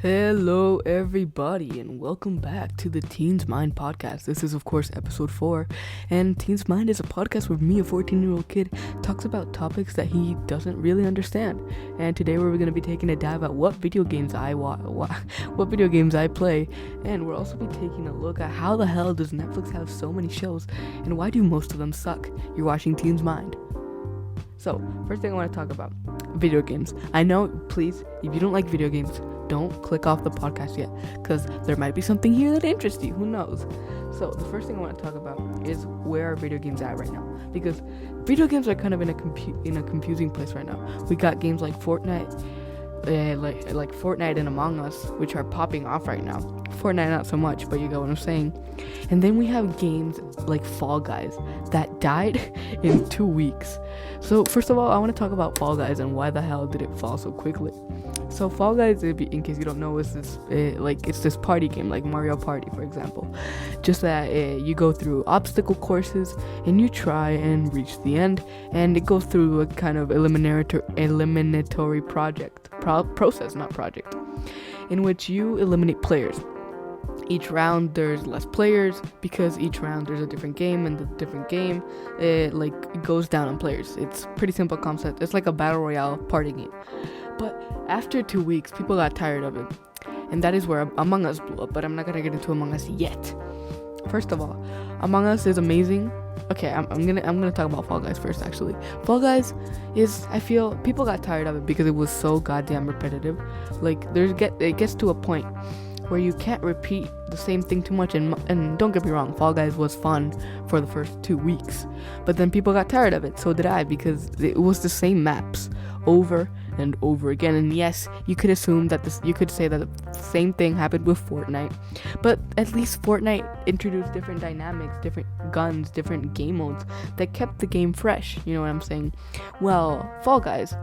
Hello, everybody, and welcome back to the Teens Mind podcast. This is, of course, episode 4, and Teens Mind is a podcast where me, a 14-year-old kid, talks about topics that he doesn't really understand. And today we're going to be taking a dive at what video games I what video games I play, and we'll also be taking a look at how the hell does Netflix have so many shows, and why do most of them suck? You're watching Teens Mind. So, first thing I want to talk about, video games. I know, please, if you don't like video games, don't click off the podcast yet, because there might be something here that interests you, who knows. So the first thing I want to talk about is where are video games at right now, because video games are kind of in a confusing place right now. We got games like Fortnite, like Fortnite and Among Us, which are popping off right now. Fortnite not so much, but you get what I'm saying. And then we have games like Fall Guys that died in 2 weeks. So first of all, I want to talk about Fall Guys and why the hell did it fall so quickly. So Fall Guys, in case you don't know, is this it's this party game like Mario Party, for example. Just that you go through obstacle courses and you try and reach the end, and it goes through a kind of eliminatory process, not project, in which you eliminate players. Each round there's less players because each round there's a different game, and the different game it goes down on players. It's pretty simple concept. It's like a battle royale party game. But after 2 weeks, people got tired of it, and that is where Among Us blew up. But I'm not gonna get into Among Us yet. First of all, Among Us is amazing. Okay, I'm gonna talk about Fall Guys first. Actually, Fall Guys I feel people got tired of it because it was so goddamn repetitive. Like it gets to a point where you can't repeat the same thing too much, and don't get me wrong, Fall Guys was fun for the first 2 weeks, but then people got tired of it. So did I, because it was the same maps over and over again. And yes, you could assume that you could say that the same thing happened with Fortnite, but at least Fortnite introduced different dynamics, different guns, different game modes that kept the game fresh. You know what I'm saying? Well, Fall Guys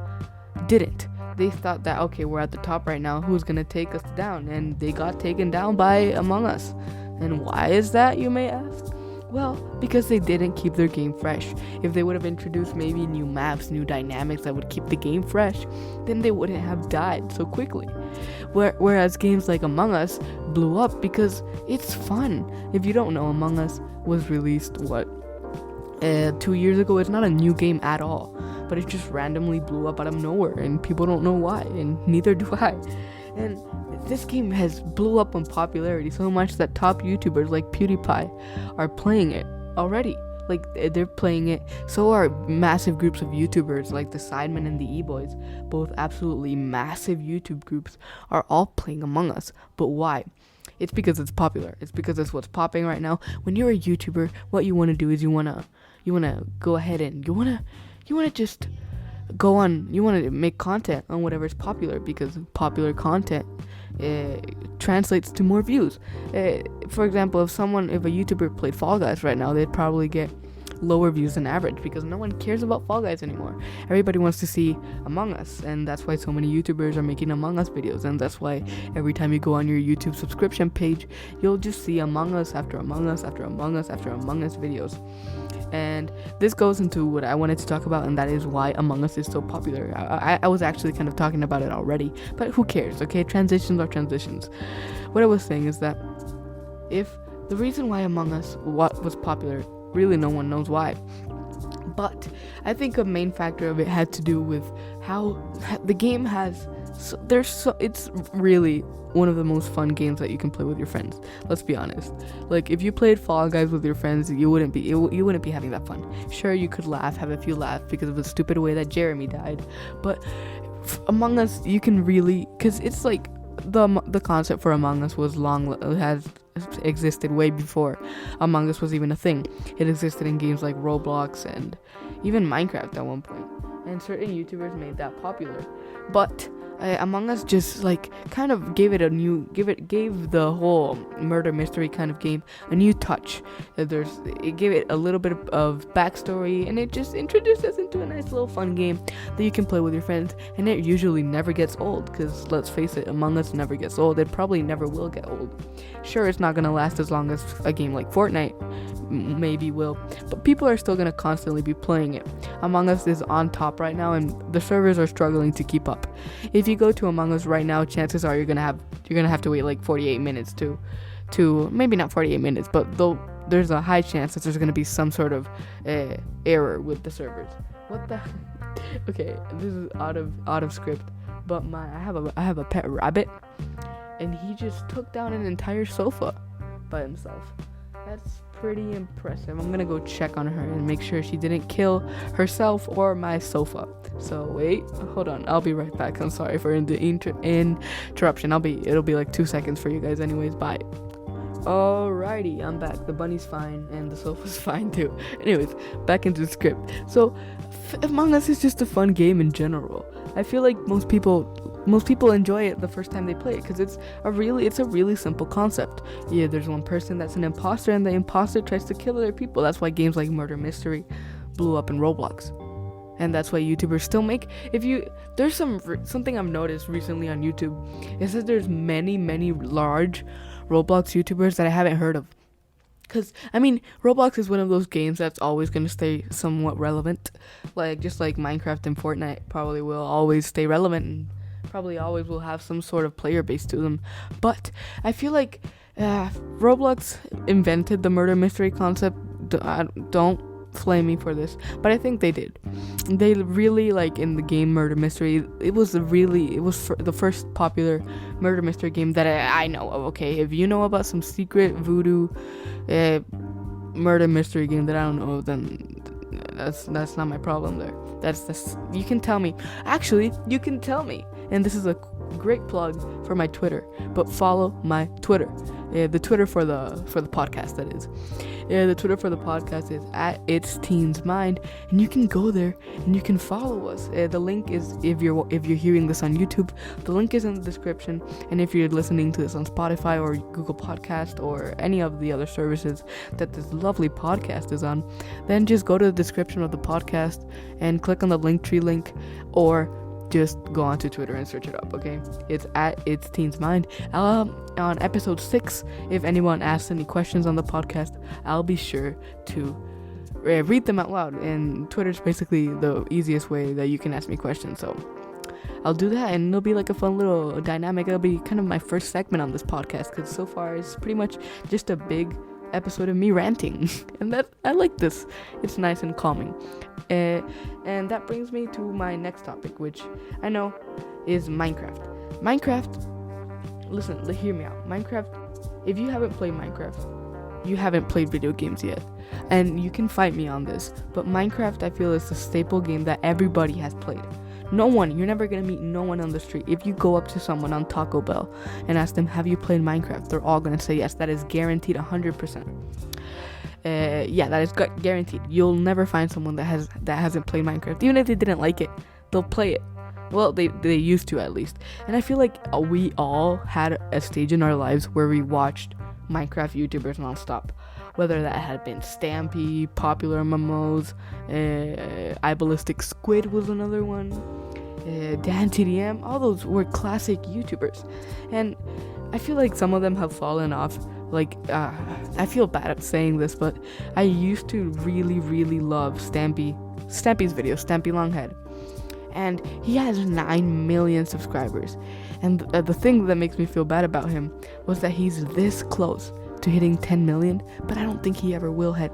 didn't. They thought that, okay, we're at the top right now, who's gonna take us down? And they got taken down by Among Us. And why is that, you may ask? Well, because they didn't keep their game fresh. If they would have introduced maybe new maps, new dynamics that would keep the game fresh, then they wouldn't have died so quickly. Whereas games like Among Us blew up because it's fun. If you don't know, Among Us was released 2 years ago. It's not a new game at all, but it just randomly blew up out of nowhere, and people don't know why, and neither do I. And this game has blew up in popularity so much that top YouTubers like PewDiePie are playing it already. Like, they're playing it. So are massive groups of YouTubers like the Sidemen and the E-Boys. Both absolutely massive YouTube groups are all playing Among Us. But why? It's because it's popular. It's because it's what's popping right now. When you're a YouTuber, what you want to do is you want to go ahead and you want to just go on, you want to make content on whatever's popular, because popular content translates to more views. For example, if a YouTuber played Fall Guys right now, they'd probably get lower views than average, because no one cares about Fall Guys anymore. Everybody wants to see Among Us, and that's why so many YouTubers are making Among Us videos, and that's why every time you go on your YouTube subscription page, you'll just see Among Us after Among Us after Among Us after Among Us videos. And this goes into what I wanted to talk about, and that is why Among Us is so popular. I was actually kind of talking about it already, but who cares, okay? Transitions are transitions. What I was saying is that if the reason why Among Us was popular, really no one knows why. But I think a main factor of it had to do with how the game has... it's really one of the most fun games that you can play with your friends. Let's be honest. Like, if you played Fall Guys with your friends, you wouldn't be having that fun. Sure, you could have a few laughs because of the stupid way that Jeremy died, but Among Us, you can really, because it's like the concept for Among Us has existed way before Among Us was even a thing. It existed in games like Roblox and even Minecraft at one point, and certain YouTubers made that popular. But Among Us just kind of gave the whole murder mystery kind of game a new touch. It gave it a little bit of backstory, and it just introduced us into a nice little fun game that you can play with your friends, and it usually never gets old, because let's face it, Among Us never gets old. It probably never will get old. Sure, it's not gonna last as long as a game like Fortnite maybe will, but people are still gonna constantly be playing it. Among Us is on top right now, and the servers are struggling to keep up. If you go to Among Us right now, chances are you're gonna have to wait like 48 minutes to maybe not 48 minutes, but though there's a high chance that there's gonna be some sort of error with the servers. What the? Okay, this is out of script, but I have a pet rabbit, and he just took down an entire sofa by himself. That's pretty impressive. I'm gonna go check on her and make sure she didn't kill herself or my sofa. So wait, hold on, I'll be right back. I'm sorry for the interruption. It'll be like 2 seconds for you guys anyways. Bye. Alrighty, I'm back. The bunny's fine and the sofa's fine too. Anyways, back into the script. So Among Us is just a fun game in general. I feel like most people enjoy it the first time they play it because it's a really simple concept. Yeah, there's one person that's an imposter, and the imposter tries to kill other people. That's why games like Murder Mystery blew up in Roblox, and that's why YouTubers still make. There's something I've noticed recently on YouTube is that there's many large Roblox YouTubers that I haven't heard of. Because, I mean, Roblox is one of those games that's always going to stay somewhat relevant. Just like Minecraft and Fortnite probably will always stay relevant and probably always will have some sort of player base to them. But I feel like Roblox invented the murder mystery concept. Don't flame me for this, but I think they did. They really, in the game Murder Mystery, it was the first popular murder mystery game that I know of. Okay, if you know about some secret voodoo murder mystery game that I don't know, then that's not my problem there. You can tell me. Actually, you can tell me. And this is a great plug for my Twitter, but follow my Twitter. The Twitter for the podcast, that is. The Twitter for the podcast is @It'sTeensMind, and you can go there and you can follow us. The link is, if you're hearing this on YouTube, the link is in the description. And if you're listening to this on Spotify or Google Podcast or any of the other services that this lovely podcast is on, then just go to the description of the podcast and click on the Linktree link, or just go onto Twitter and search it up, okay? It's @It'sTeensMind. On episode 6, if anyone asks any questions on the podcast, I'll be sure to read them out loud. And Twitter's basically the easiest way that you can ask me questions, so I'll do that, and it'll be like a fun little dynamic. It'll be kind of my first segment on this podcast, because so far it's pretty much just a big episode of me ranting, and that I like this. It's nice and calming. And that brings me to my next topic, which I know is Minecraft. Listen, hear me out. Minecraft, if you haven't played Minecraft, you haven't played video games yet. And you can fight me on this, but Minecraft, I feel, is the staple game that everybody has played. You're never gonna meet no one on the street. If you go up to someone on Taco Bell and ask them, have you played Minecraft? They're all gonna say yes. That is guaranteed 100%. That is guaranteed. You'll never find someone that hasn't played Minecraft. Even if they didn't like it, they'll play it. Well, they used to, at least. And I feel like we all had a stage in our lives where we watched Minecraft YouTubers nonstop. Whether that had been Stampy, Popular MMOs, iBallistic Squid was another one, Dan TDM, all those were classic YouTubers. And I feel like some of them have fallen off. I feel bad at saying this, but I used to really love Stampy's videos, Stampy Longhead. And he has 9 million subscribers. And the thing that makes me feel bad about him was that he's this close to hitting 10 million, but I don't think he ever will hit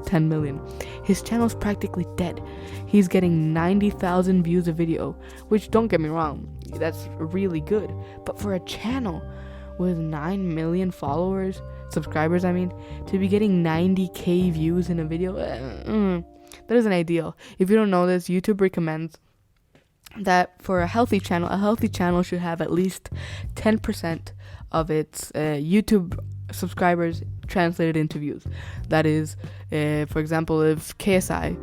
10 million. His channel's practically dead. He's getting 90,000 views a video, which, don't get me wrong, that's really good. But for a channel with 9 million subscribers, to be getting 90k views in a video, that isn't ideal. If you don't know this, YouTube recommends that for a healthy channel should have at least 10% of its YouTube subscribers translated into views. That is, for example, if KSI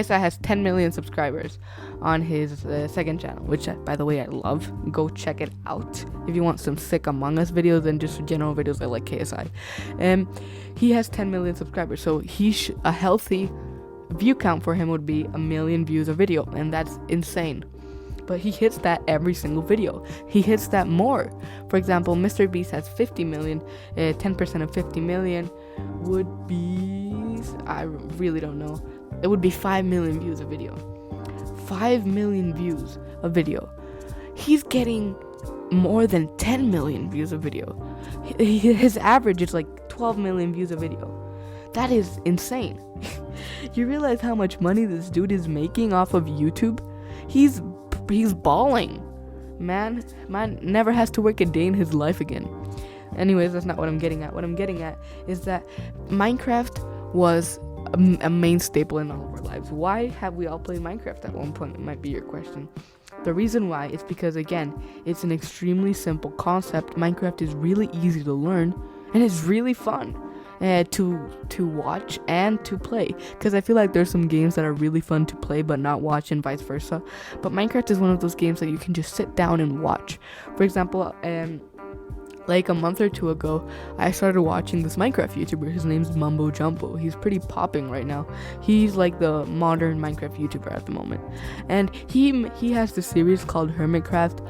has 10 million subscribers on his second channel, which, by the way, I love. Go check it out if you want some sick Among Us videos and just general videos. I like KSI. He has 10 million subscribers, so a healthy view count for him would be 1 million views a video, and that's insane. But he hits that every single video. He hits that more. For example, Mr. Beast has 50 million. 10% of 50 million would be, I really don't know, it would be 5 million views a video. 5 million views a video. He's getting more than 10 million views a video. His average is like 12 million views a video. That is insane. You realize how much money this dude is making off of YouTube? He's balling. Man never has to work a day in his life again. Anyways, that's not what I'm getting at. What I'm getting at is that Minecraft was a main staple in all of our lives. Why have we all played Minecraft at one point? It might be your question. The reason why is because, again, it's an extremely simple concept. Minecraft is really easy to learn, and it's really fun to watch and to play. Because I feel like there's some games that are really fun to play but not watch, and vice versa. But Minecraft is one of those games that you can just sit down and watch. For example, like a month or two ago, I started watching this Minecraft YouTuber. His name's Mumbo Jumbo. He's pretty popping right now. He's like the modern Minecraft YouTuber at the moment. And he has this series called Hermitcraft.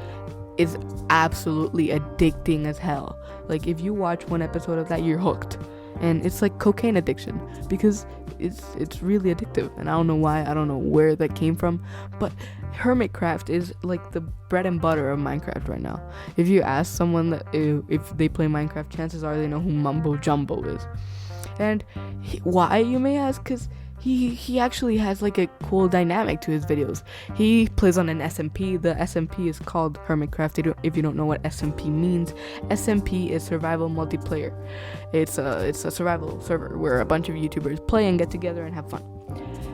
It's absolutely addicting as hell. Like, if you watch one episode of that, you're hooked. And it's like cocaine addiction, because it's really addictive. And I don't know why, I don't know where that came from, but Hermitcraft is like the bread and butter of Minecraft right now. If you ask someone that if they play Minecraft, chances are they know who Mumbo Jumbo is. And why, you may ask? Because he actually has like a cool dynamic to his videos. He plays on an SMP. The SMP is called Hermitcraft. If you don't know what SMP means, SMP is survival multiplayer. It's a survival server where a bunch of YouTubers play and get together and have fun.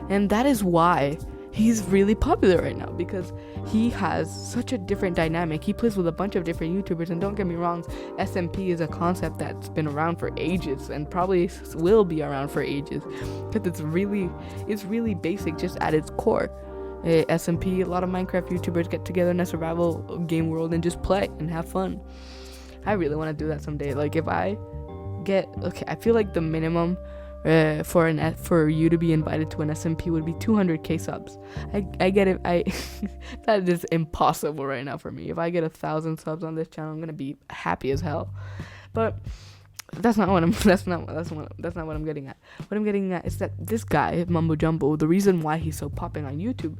And that is why he's really popular right now, because he has such a different dynamic. He plays with a bunch of different YouTubers, and don't get me wrong, SMP is a concept that's been around for ages and probably will be around for ages, because it's really basic just at its core. SMP, a lot of Minecraft YouTubers get together in a survival game world and just play and have fun. I really want to do that someday. Like, if I I feel like the minimum for you to be invited to an SMP would be 200k subs. I get it. That is impossible right now for me. If I get 1,000 subs on this channel, I'm gonna be happy as hell. But that's not what I'm getting at. What I'm getting at is that this guy, Mumbo Jumbo, the reason why he's so popping on YouTube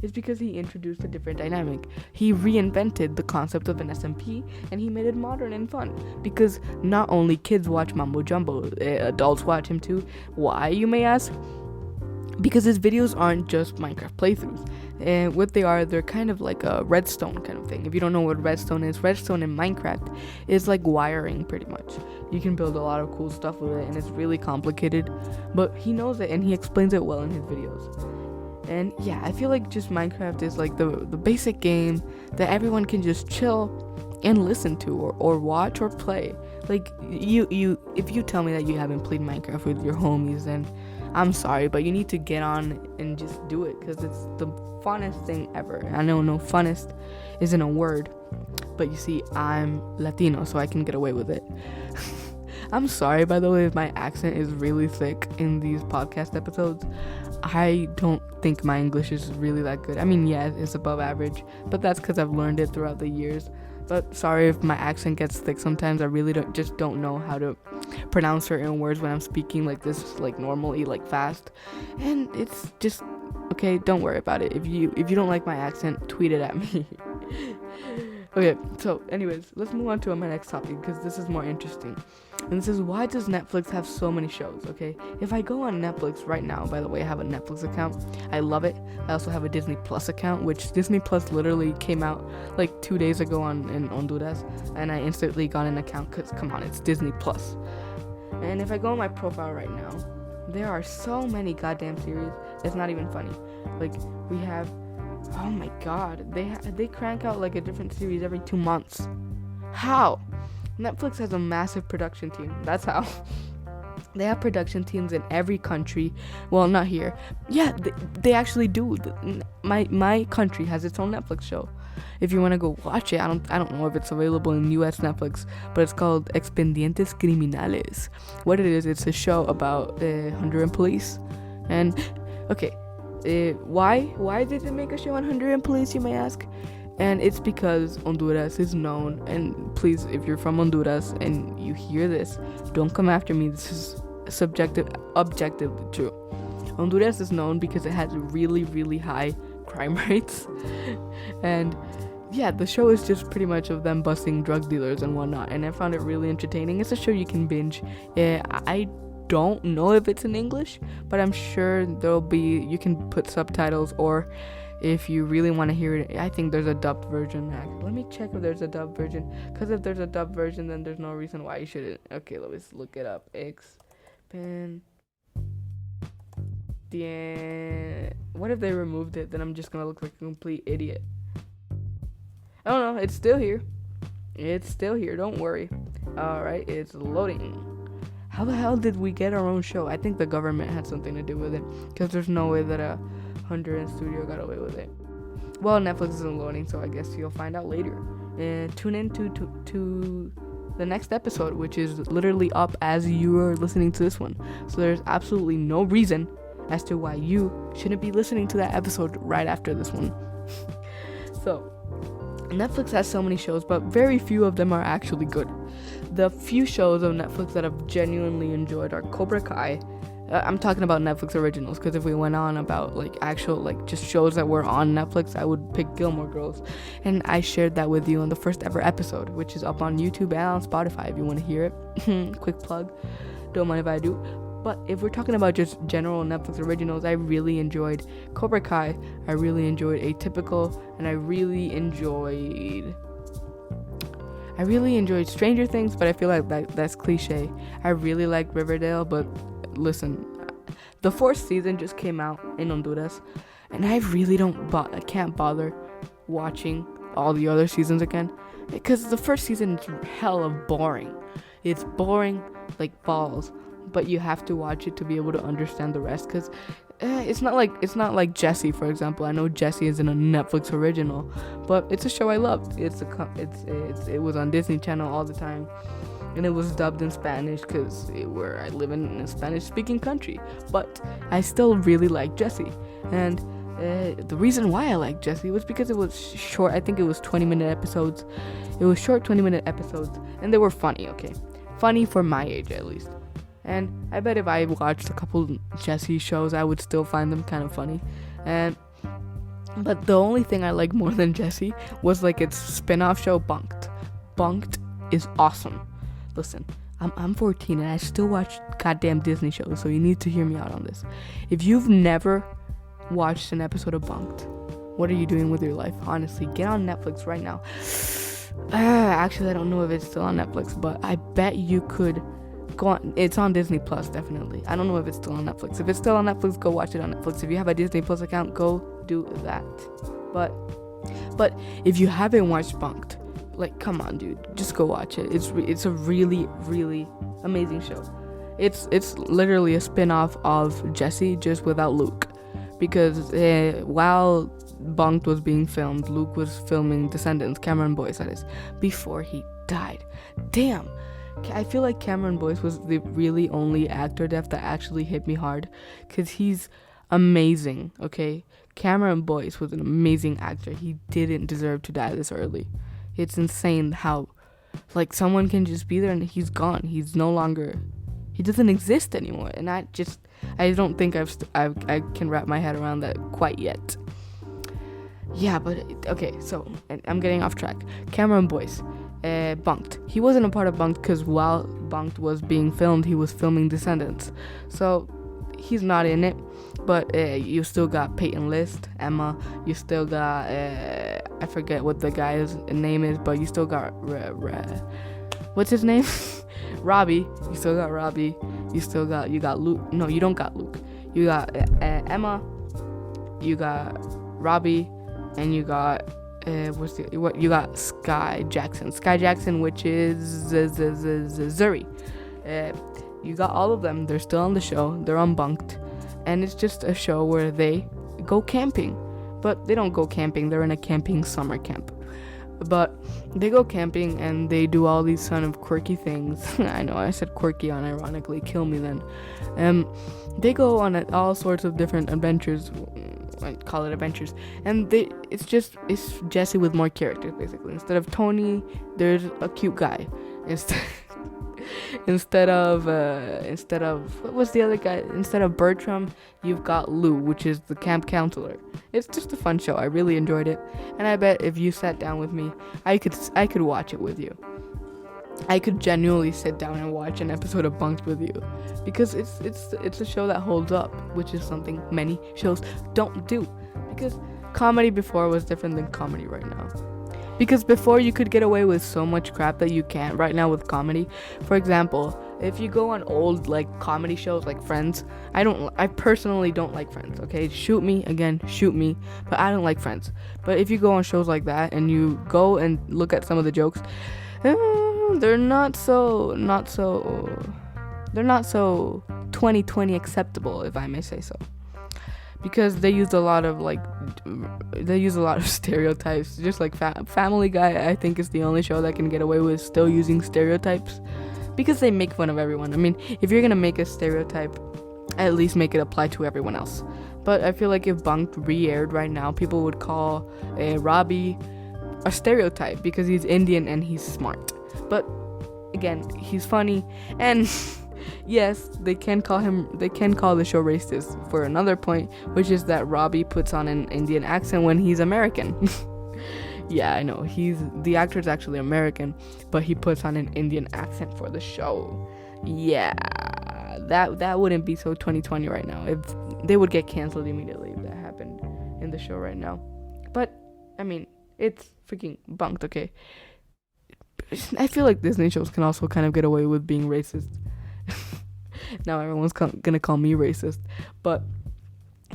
is because he introduced a different dynamic. He reinvented the concept of an SMP, and he made it modern and fun. Because not only kids watch Mumbo Jumbo, adults watch him too. Why, you may ask? Because his videos aren't just Minecraft playthroughs. And what they are, they're kind of like a redstone kind of thing. If you don't know what redstone is, redstone in Minecraft is like wiring, pretty much. You can build a lot of cool stuff with it, and it's really complicated. But he knows it, and he explains it well in his videos. And yeah, I feel like just Minecraft is like the basic game that everyone can just chill and listen to or watch or play. Like, if you tell me that you haven't played Minecraft with your homies, then I'm sorry, but you need to get on and just do it, because it's the funnest thing ever. I know no funnest isn't a word, but you see, I'm Latino, so I can get away with it. I'm sorry, by the way, if my accent is really thick in these podcast episodes. I don't think my English is really that good. I mean, yeah, it's above average, but that's because I've learned it throughout the years. But sorry if my accent gets thick sometimes. I really don't know how to pronounce certain words when I'm speaking like this, like normally, like fast. And it's just, okay, don't worry about it. If you don't like my accent, tweet it at me. Okay, so anyways, let's move on to my next topic, because this is more interesting. And this is, why does Netflix have so many shows? Okay, if I go on Netflix right now, by the way, I have a Netflix account. I love it. I also have a Disney Plus account, which Disney Plus literally came out like 2 days ago in Honduras, and I instantly got an account because, come on, it's Disney Plus. And if I go on my profile right now, there are so many goddamn series. It's not even funny. Like, we have, oh my god, they crank out like a different series every 2 months. How? Netflix has a massive production team. That's how. They have production teams in every country. Well, not here. Yeah, they actually do. My country has its own Netflix show. If you want to go watch it, I don't know if it's available in US Netflix, but it's called Expedientes Criminales. What it is, it's a show about Honduran police. And okay, why did they make a show on Honduran police, you may ask? And it's because Honduras is known, and please, if you're from Honduras and you hear this, don't come after me. This is objectively true. Honduras is known because it has really, really high crime rates. And yeah, the show is just pretty much of them busting drug dealers and whatnot. And I found it really entertaining. It's a show you can binge. I don't know if it's in English, but I'm sure you can put subtitles, or if you really want to hear it, I think there's a dubbed version. Let me check if there's a dubbed version, because if there's a dubbed version, then there's no reason why you shouldn't. Okay, let's look it up. Expand. What if they removed it? Then I'm just gonna look like a complete idiot. Oh no, it's still here. Don't worry. Alright, it's loading. How the hell did we get our own show? I think the government had something to do with it, because there's no way that a Honduran studio got away with it. Well, Netflix isn't loading, so I guess you'll find out later. And tune in to the next episode, which is literally up as you are listening to this one. So there's absolutely no reason as to why you shouldn't be listening to that episode right after this one. So, Netflix has so many shows, but very few of them are actually good. The few shows of Netflix that I've genuinely enjoyed are Cobra Kai. I'm talking about Netflix originals, because if we went on about just shows that were on Netflix, I would pick Gilmore Girls, and I shared that with you on the first ever episode, which is up on YouTube and on Spotify if you want to hear it. Quick plug, don't mind if I do. But if we're talking about just general Netflix originals, I really enjoyed Cobra Kai, I really enjoyed Atypical, and I really enjoyed Stranger Things, but I feel like that's cliche. I really like Riverdale, but listen, the 4th season just came out in Honduras, and I really I can't bother watching all the other seasons again, because the first season is hella boring. It's boring like balls, but you have to watch it to be able to understand the rest, because it's not like Jessie, for example. I know Jessie isn't a Netflix original, but it's a show I loved. It was on Disney Channel all the time, and it was dubbed in Spanish because I live in a Spanish-speaking country. But I still really like Jessie, and the reason why I like Jessie was because it was short. I think it was 20-minute episodes. It was short 20-minute episodes, and they were funny. Okay, funny for my age at least. And I bet if I watched a couple Jessie shows, I would still find them kind of funny. But the only thing I like more than Jessie was its spin-off show, Bunked. Bunked is awesome. Listen, I'm 14 and I still watch goddamn Disney shows, so you need to hear me out on this. If you've never watched an episode of Bunked, what are you doing with your life? Honestly, get on Netflix right now. Actually, I don't know if it's still on Netflix, but I bet you could go on. It's on Disney Plus, definitely. I don't know if it's still on Netflix. If it's still on Netflix, go watch it on Netflix. If you have a Disney Plus account, go do that. But if you haven't watched Bunked, come on, dude, just go watch it. It's a really, really amazing show. It's literally a spin-off of Jessie, just without Luke, because while Bunked was being filmed, Luke was filming Descendants, Cameron Boyce, that is, before he died. Damn, I feel like Cameron Boyce was the really only actor death that actually hit me hard, because he's amazing. Okay, Cameron Boyce was an amazing actor. He didn't deserve to die this early. It's insane how someone can just be there and he's gone. He's no longer, he doesn't exist anymore. And I don't think I can wrap my head around that quite yet. Yeah, but okay, so I'm getting off track. Cameron Boyce, Bunked. He wasn't a part of Bunked because while Bunked was being filmed, he was filming Descendants. So he's not in it, but you still got Peyton List, Emma. You still got I forget what the guy's name is, but you still got what's his name? Robbie. You still got Robbie. You got Luke. No, you don't got Luke. You got Emma. You got Robbie, and you got you got Sky Jackson, which is Zuri. You got all of them. They're still on the show. They're unbunked, and it's just a show where they go camping, but they don't go camping. They're in a camping summer camp, but they go camping and they do all these kind of quirky things. I know I said quirky unironically. Kill me then. They go on all sorts of different adventures. I call it adventures, and it's Jessie with more characters basically. Instead of Tony, there's a cute guy. Instead of what was the other guy? Instead of Bertram, you've got Lou, which is the camp counselor. It's just a fun show. I really enjoyed it, and I bet if you sat down with me, I could watch it with you. I could genuinely sit down and watch an episode of Bunked with you, because it's a show that holds up, which is something many shows don't do. Because comedy before was different than comedy right now. Because before you could get away with so much crap that you can't right now with comedy. For example, if you go on old like comedy shows like Friends, I personally don't like Friends. Okay, shoot me, but I don't like Friends. But if you go on shows like that and you go and look at some of the jokes, they're not so 2020 acceptable, if I may say so. Because they use a lot of stereotypes, just like Family Guy. I think is the only show that can get away with still using stereotypes, because they make fun of everyone. I mean, if you're gonna make a stereotype, at least make it apply to everyone else. But I feel like if Bunked re-aired right now, people would call Robbie a stereotype because he's Indian and he's smart. But again, he's funny, and yes, they can call the show racist for another point, which is that Robbie puts on an Indian accent when he's American. Yeah, I know, the actor's actually American, but he puts on an Indian accent for the show. Yeah, that wouldn't be so 2020 right now. If they would get canceled immediately if that happened in the show right now. But I mean, it's freaking Bunked, okay? I feel like Disney shows can also kind of get away with being racist. Now everyone's gonna call me racist, but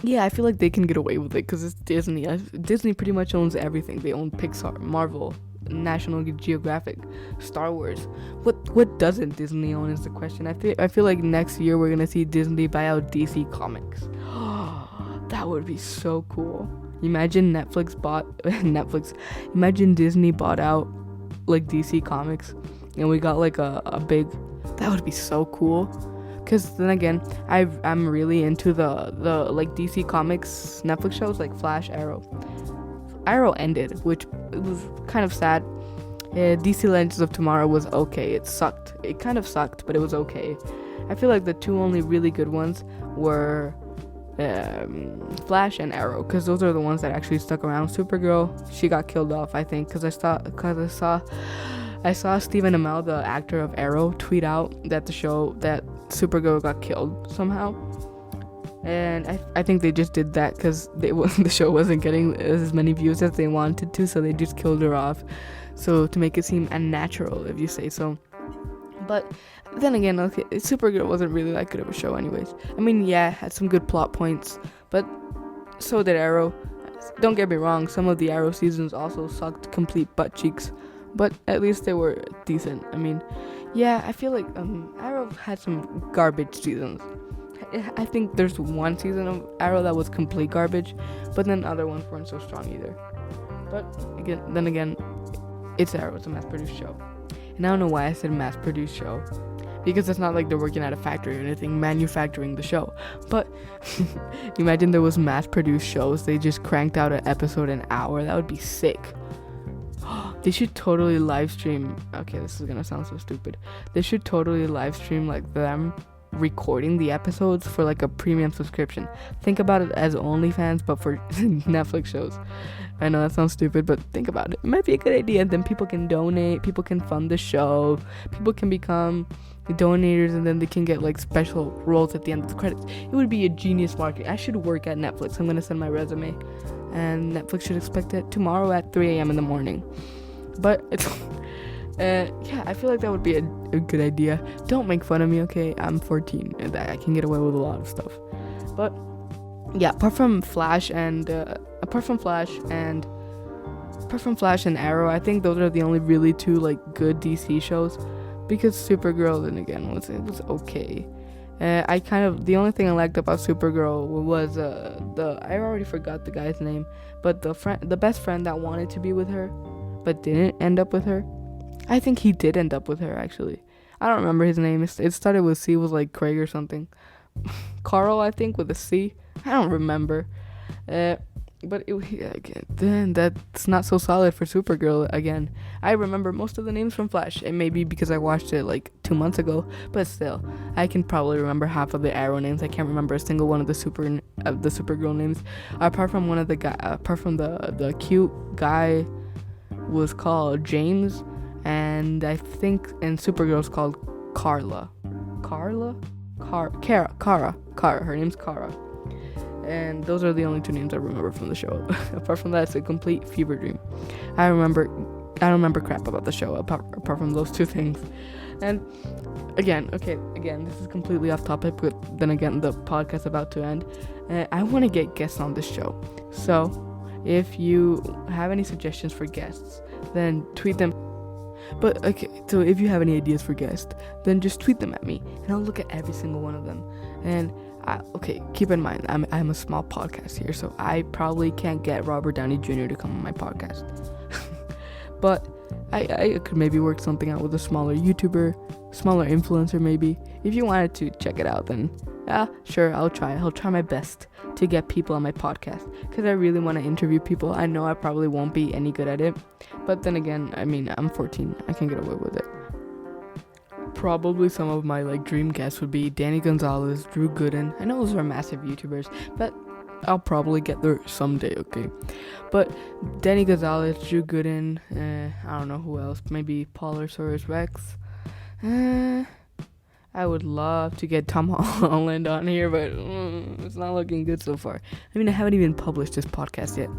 yeah, I feel like they can get away with it because it's Disney. Disney pretty much owns everything. They own Pixar, Marvel, National Geographic, Star Wars. What doesn't Disney own is the question. I feel like next year we're gonna see Disney buy out DC Comics. That would be so cool. Imagine Imagine Disney bought out like DC Comics, and we got like a big. That would be so cool. Cause then again, I'm really into the like DC Comics Netflix shows like Flash, Arrow. Arrow ended, which it was kind of sad. DC Legends of Tomorrow was okay. It sucked. It kind of sucked, but it was okay. I feel like the two only really good ones were Flash and Arrow, because those are the ones that actually stuck around. Supergirl, she got killed off, I think, because I saw Stephen Amell, the actor of Arrow, tweet out that Supergirl got killed somehow, and I think they just did that because the show wasn't getting as many views as they wanted to, so they just killed her off, so to make it seem unnatural, if you say so. But then again, okay, Supergirl wasn't really that good of a show anyways. I mean, yeah, it had some good plot points, but so did Arrow. Don't get me wrong, some of the Arrow seasons also sucked complete butt cheeks, but at least they were decent. I mean, yeah, I feel like Arrow had some garbage seasons. I think there's one season of Arrow that was complete garbage, but then other ones weren't so strong either. But then again, it's Arrow, it's a mass-produced show. And I don't know why I said mass-produced show, because it's not like they're working at a factory or anything manufacturing the show. But imagine there was mass-produced shows, they just cranked out an episode an hour. That would be sick. They should totally live stream. Okay, this is gonna sound so stupid. They should totally live stream like them recording the episodes for like a premium subscription. Think about it as OnlyFans, but for Netflix shows. I know that sounds stupid, but think about it. It might be a good idea. Then people can donate, people can fund the show, people can become donators, and then they can get like special roles at the end of the credits. It would be a genius marketing. I should work at Netflix. I'm gonna send my resume, and Netflix should expect it tomorrow at 3 a.m. in the morning. But it's yeah, I feel like that would be a good idea. Don't make fun of me, okay? I'm 14 and I can get away with a lot of stuff. But yeah, apart from Flash and Arrow, I think those are the only really two like good DC shows, because Supergirl then again was okay. The only thing I liked about Supergirl was I already forgot the guy's name, but the best friend that wanted to be with her but didn't end up with her. I think he did end up with her, actually. I don't remember his name. It started with C, was like Craig or something. Carl, I think, with a C. I don't remember. But then that's not so solid for Supergirl again. I remember most of the names from Flash. It may be because I watched it like 2 months ago, but still, I can probably remember half of the Arrow names. I can't remember a single one of the Supergirl names, apart from one of the guy. Apart from the cute guy was called James, and I think in Supergirl's called Kara. Her name's Kara. And those are the only 2 names I remember from the show. Apart from that, it's a complete fever dream. I don't remember crap about the show apart from those 2 things. And again, this is completely off topic, but then again, the podcast is about to end. I want to get guests on this show. So if you have any suggestions for guests, then tweet them. But okay, so if you have any ideas for guests, then just tweet them at me, and I'll look at every single one of them. And keep in mind, I'm a small podcast here, so I probably can't get Robert Downey Jr. to come on my podcast. But I could maybe work something out with a smaller YouTuber, smaller influencer maybe. If you wanted to check it out, then sure, I'll try my best to get people on my podcast, because I really want to interview people. I know I probably won't be any good at it, but then again, I mean, I'm 14, I can get away with it. Probably some of my dream guests would be Danny Gonzalez, Drew Gooden. I know those are massive YouTubers, but I'll probably get there someday, okay? But Danny Gonzalez, Drew Gooden, I don't know who else, maybe Paulorsaurus Rex. I would love to get Tom Holland on here, but it's not looking good so far. I mean, I haven't even published this podcast yet,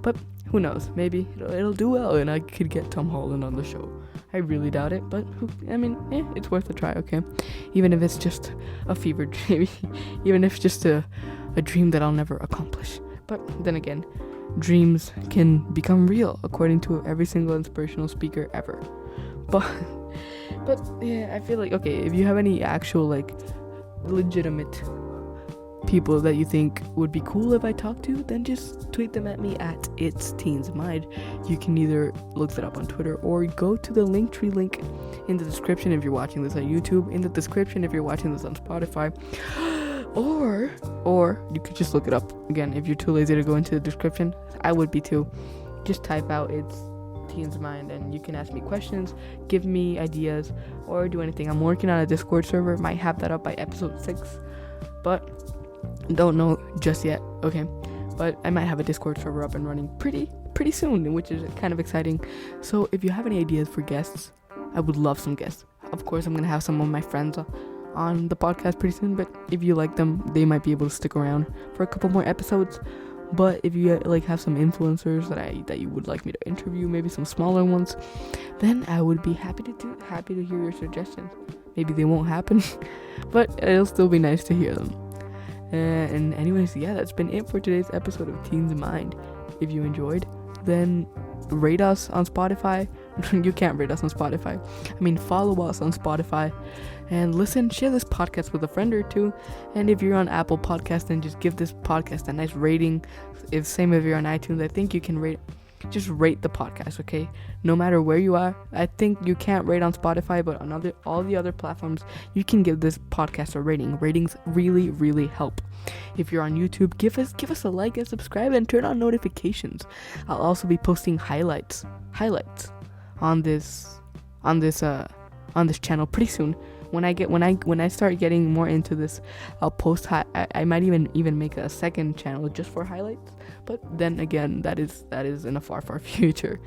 but who knows? Maybe it'll do well, and I could get Tom Holland on the show. I really doubt it, but it's worth a try, okay? Even if it's just a fever dream, even if it's just a dream that I'll never accomplish. But then again, dreams can become real, according to every single inspirational speaker ever. But yeah, I feel like, okay, if you have any actual legitimate people that you think would be cool if I talk to, then just tweet them at me at It's Teens Mind. You can either look it up on Twitter or go to the Linktree link in the description if you're watching this on YouTube, in the description if you're watching this on Spotify, or you could just look it up. Again, if you're too lazy to go into the description, I would be too. Just type out It's Teens Mind and you can ask me questions, give me ideas, or do anything. I'm working on a Discord server, might have that up by episode 6, but don't know just yet, okay? But I might have a Discord server up and running pretty soon, which is kind of exciting. So if you have any ideas for guests, I would love some guests. Of course, I'm gonna have some of my friends on the podcast pretty soon, but if you like them, they might be able to stick around for a couple more episodes. But if you have some influencers that you would like me to interview, maybe some smaller ones, then I would be happy to hear your suggestions. Maybe they won't happen, but it'll still be nice to hear them. And anyways, yeah, that's been it for today's episode of Teens Mind. If you enjoyed, then rate us on Spotify. You can't rate us on Spotify. I mean, follow us on Spotify and share this podcast with a friend or two. And if you're on Apple Podcasts, then just give this podcast a nice rating. If you're on iTunes, I think you can just rate the podcast, okay? No matter where you are. I think you can't rate on Spotify, but on all the other platforms, you can give this podcast a rating. Ratings really, really help. If you're on YouTube, give us a like and subscribe and turn on notifications. I'll also be posting highlights on this channel pretty soon. When I start getting more into this, I'll post I might even make a second channel just for highlights, but then again, that is in a far future.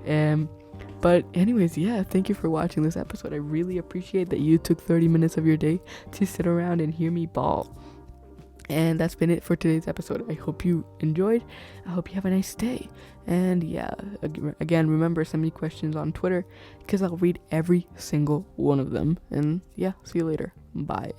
But anyways, yeah, thank you for watching this episode. I really appreciate that you took 30 minutes of your day to sit around and hear me bawl. And that's been it for today's episode. I hope you enjoyed. I hope you have a nice day. And yeah, again, remember, send me questions on Twitter because I'll read every single one of them. And yeah, see you later. Bye.